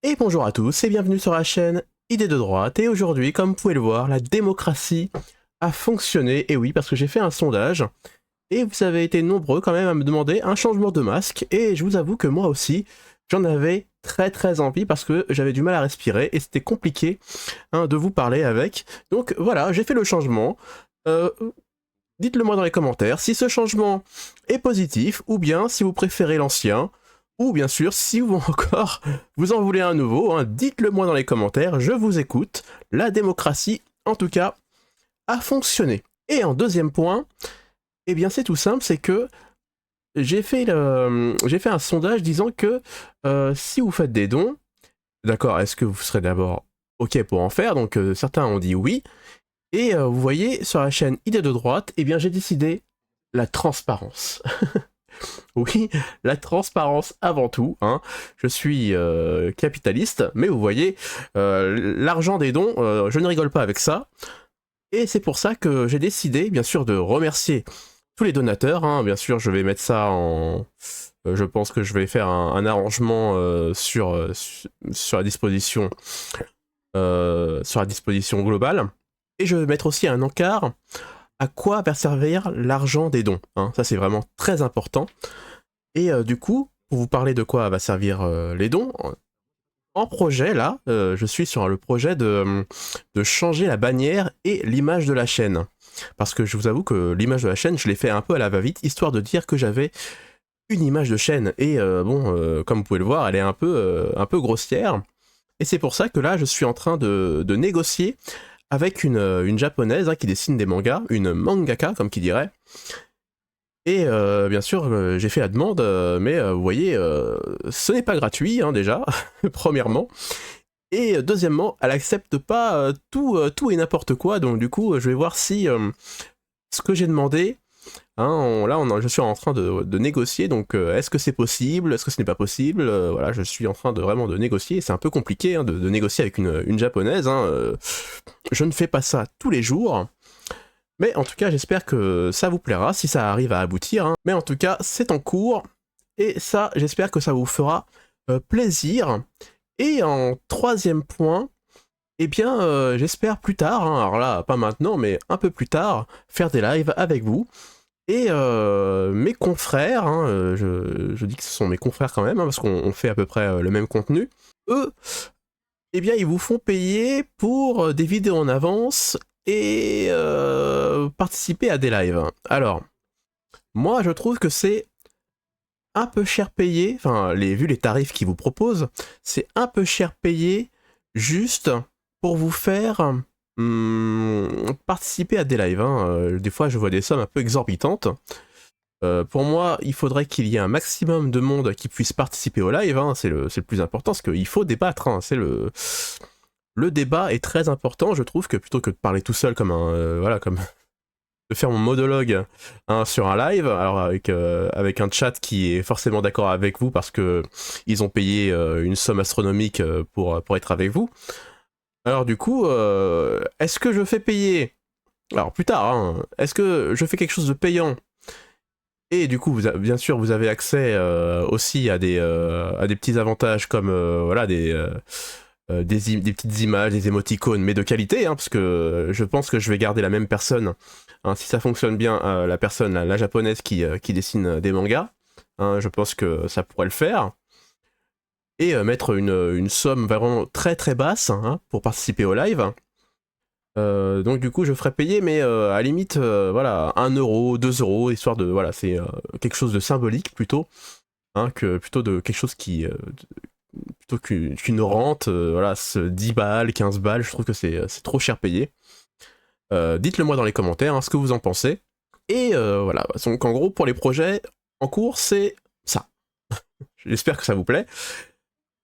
Et bonjour à tous et bienvenue sur la chaîne Idées de droite. Et aujourd'hui, comme vous pouvez le voir, la démocratie a fonctionné. Et oui, parce que j'ai fait un sondage et vous avez été nombreux quand même à me demander un changement de masque. Et je vous avoue que moi aussi, j'en avais très envie parce que j'avais du mal à respirer et c'était compliqué de vous parler avec. Donc voilà, j'ai fait le changement. Euh, Dites-le moi dans les commentaires si ce changement est positif ou bien si vous préférez l'ancien. Ou bien sûr, si vous encore vous en voulez un nouveau, dites-le moi dans les commentaires, je vous écoute. La démocratie, en tout cas, a fonctionné. Et en deuxième point, eh bien c'est tout simple, c'est que j'ai fait un sondage disant que si vous faites des dons, d'accord, est-ce que vous serez d'abord OK pour en faire? Donc certains ont dit oui. Et vous voyez, sur la chaîne Idées de droite, eh bien j'ai décidé la transparence. Oui, la transparence avant tout. Je suis capitaliste, mais vous voyez, l'argent des dons, je ne rigole pas avec ça. Et c'est pour ça que j'ai décidé, bien sûr, de remercier tous les donateurs. Bien sûr, je vais mettre ça en... je pense que je vais faire un arrangement sur la disposition globale. Et je vais mettre aussi un encart à quoi va servir l'argent des dons. Ça, c'est vraiment très important. Et du coup, pour vous parler de quoi va servir les dons, en projet, là, je suis sur le projet de changer la bannière et l'image de la chaîne. Parce que je vous avoue que l'image de la chaîne, je l'ai fait un peu à la va-vite, histoire de dire que j'avais une image de chaîne. Et comme vous pouvez le voir, elle est un peu grossière. Et c'est pour ça que là, je suis en train de négocier avec une japonaise qui dessine des mangas, une mangaka, comme qui dirait. Et bien sûr, j'ai fait la demande, mais vous voyez, ce n'est pas gratuit, déjà, premièrement. Et deuxièmement, elle accepte pas tout et n'importe quoi, donc du coup, je vais voir si ce que j'ai demandé, je suis en train de négocier, donc est-ce que c'est possible, est-ce que ce n'est pas possible, voilà, je suis en train de vraiment de négocier, c'est un peu compliqué de négocier avec une japonaise, je ne fais pas ça tous les jours. Mais en tout cas, j'espère que ça vous plaira, si ça arrive à aboutir. Mais en tout cas, c'est en cours, et ça, j'espère que ça vous fera plaisir. Et en troisième point, eh bien, j'espère plus tard, alors là, pas maintenant, mais un peu plus tard, faire des lives avec vous. Et mes confrères, je dis que ce sont mes confrères quand même, parce qu'on fait à peu près le même contenu, eux, eh bien, ils vous font payer pour des vidéos en avance et participer à des lives. Alors, moi, je trouve que c'est un peu cher payé, enfin, vu les tarifs qu'ils vous proposent, c'est un peu cher payé juste pour vous faire participer à des lives. Des fois, je vois des sommes un peu exorbitantes. Pour moi, il faudrait qu'il y ait un maximum de monde qui puisse participer au live, c'est le plus important, parce qu'il faut débattre, le débat est très important, je trouve, que plutôt que de parler tout seul comme comme de faire mon monologue sur un live, alors avec un chat qui est forcément d'accord avec vous parce que ils ont payé une somme astronomique pour être avec vous. Alors du coup, est-ce que je fais payer, alors plus tard, est-ce que je fais quelque chose de payant et du coup, bien sûr, vous avez accès aussi à des petits avantages comme voilà des petites images, des émoticônes, mais de qualité, parce que je pense que je vais garder la même personne. Si ça fonctionne bien, la personne, la japonaise qui dessine des mangas, je pense que ça pourrait le faire. Et mettre une somme vraiment très basse pour participer au live. Donc du coup je ferais payer, mais à la limite voilà, 1 euro, 2 euros, histoire de, voilà, c'est quelque chose de symbolique plutôt, que plutôt de quelque chose qui plutôt qu'une rente, voilà, 10 balles, 15 balles, je trouve que c'est trop cher payé. Dites-le moi dans les commentaires ce que vous en pensez. Et voilà, donc en gros pour les projets en cours c'est ça. J'espère que ça vous plaît.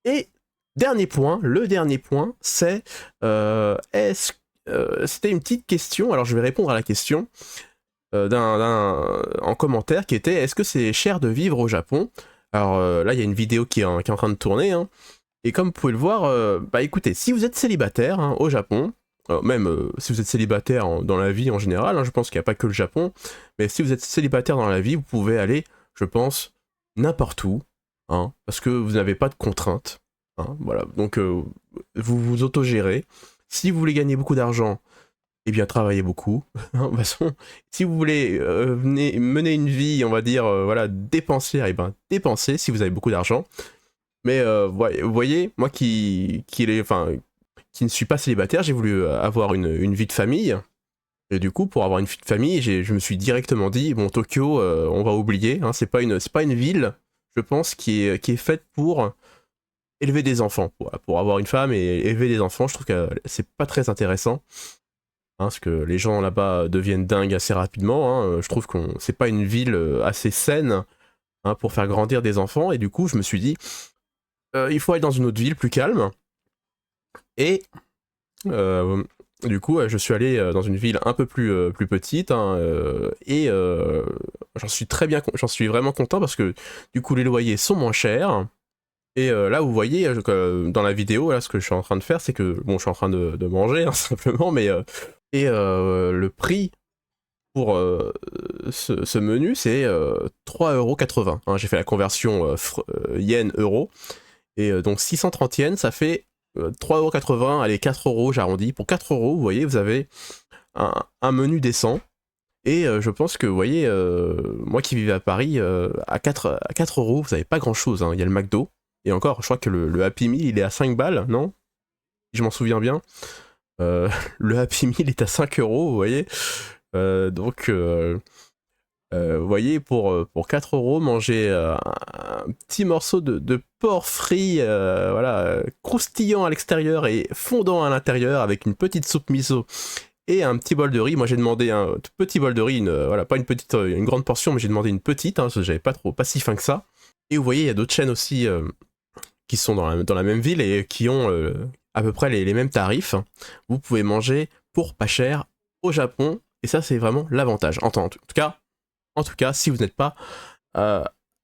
Et dernier point, le dernier point, c'est c'était une petite question, alors je vais répondre à la question en commentaire qui était: est-ce que c'est cher de vivre au Japon? Alors là il y a une vidéo qui est en train de tourner, et comme vous pouvez le voir, bah écoutez, si vous êtes célibataire au Japon, même si vous êtes célibataire dans la vie en général, je pense qu'il n'y a pas que le Japon, mais si vous êtes célibataire dans la vie, vous pouvez aller, je pense, n'importe où, parce que vous n'avez pas de contraintes. hein, voilà, donc vous vous autogérez. Si vous voulez gagner beaucoup d'argent, eh bien travaillez beaucoup. De toute façon, si vous voulez mener une vie, on va dire, voilà, dépensière, eh ben dépensez si vous avez beaucoup d'argent. Mais vous voyez, moi qui ne suis pas célibataire, j'ai voulu avoir une vie de famille. Et du coup, pour avoir une vie de famille, je me suis directement dit, bon, Tokyo, on va oublier, hein, c'est pas une ville, je pense, qui est faite pour élever des enfants. Pour avoir une femme et élever des enfants, je trouve que c'est pas très intéressant. Hein, parce que les gens là-bas deviennent dingues assez rapidement. Hein, je trouve que c'est pas une ville assez saine, hein, pour faire grandir des enfants. Et du coup, je me suis dit, il faut aller dans une autre ville plus calme. Et du coup, je suis allé dans une ville un peu plus petite, hein, et j'en suis vraiment content parce que du coup les loyers sont moins chers. Et là, vous voyez, dans la vidéo, là, ce que je suis en train de faire, c'est que bon, je suis en train de manger, hein, simplement, mais le prix pour ce menu, c'est 3,80 €. Hein, j'ai fait la conversion yen-euro. Et donc 630 yens, ça fait 3,80 €, allez 4 €, j'arrondis. Pour 4 €, vous voyez, vous avez un menu décent. Et je pense que, vous voyez, moi qui vivais à Paris, à 4 €, vous n'avez pas grand-chose. Hein. Il y a le McDo. Et encore, je crois que le Happy Meal, il est à 5 balles, non? Si je m'en souviens bien. Le Happy Meal est à 5 €, vous voyez. Donc, vous voyez, pour 4 € manger un petit morceau de porc frit, voilà, croustillant à l'extérieur et fondant à l'intérieur avec une petite soupe miso et un petit bol de riz. Moi j'ai demandé un petit bol de riz, voilà, pas une grande portion, mais j'ai demandé une petite, hein, parce que j'avais pas si faim que ça. Et vous voyez, il y a d'autres chaînes aussi qui sont dans la même ville et qui ont à peu près les mêmes tarifs. Vous pouvez manger pour pas cher au Japon, et ça c'est vraiment l'avantage. En tout cas, si vous n'êtes pas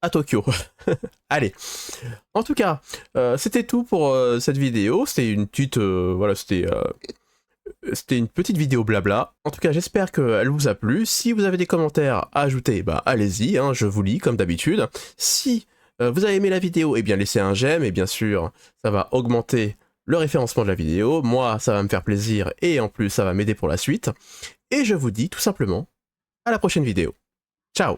à Tokyo. Allez. En tout cas, c'était tout pour cette vidéo. C'était une petite, voilà, c'était une petite vidéo blabla. En tout cas, j'espère qu'elle vous a plu. Si vous avez des commentaires à ajouter, bah allez-y, hein, je vous lis comme d'habitude. Si vous avez aimé la vidéo, eh bien laissez un j'aime, et bien sûr, ça va augmenter le référencement de la vidéo. Moi, ça va me faire plaisir, et en plus, ça va m'aider pour la suite. Et je vous dis tout simplement à la prochaine vidéo. Ciao!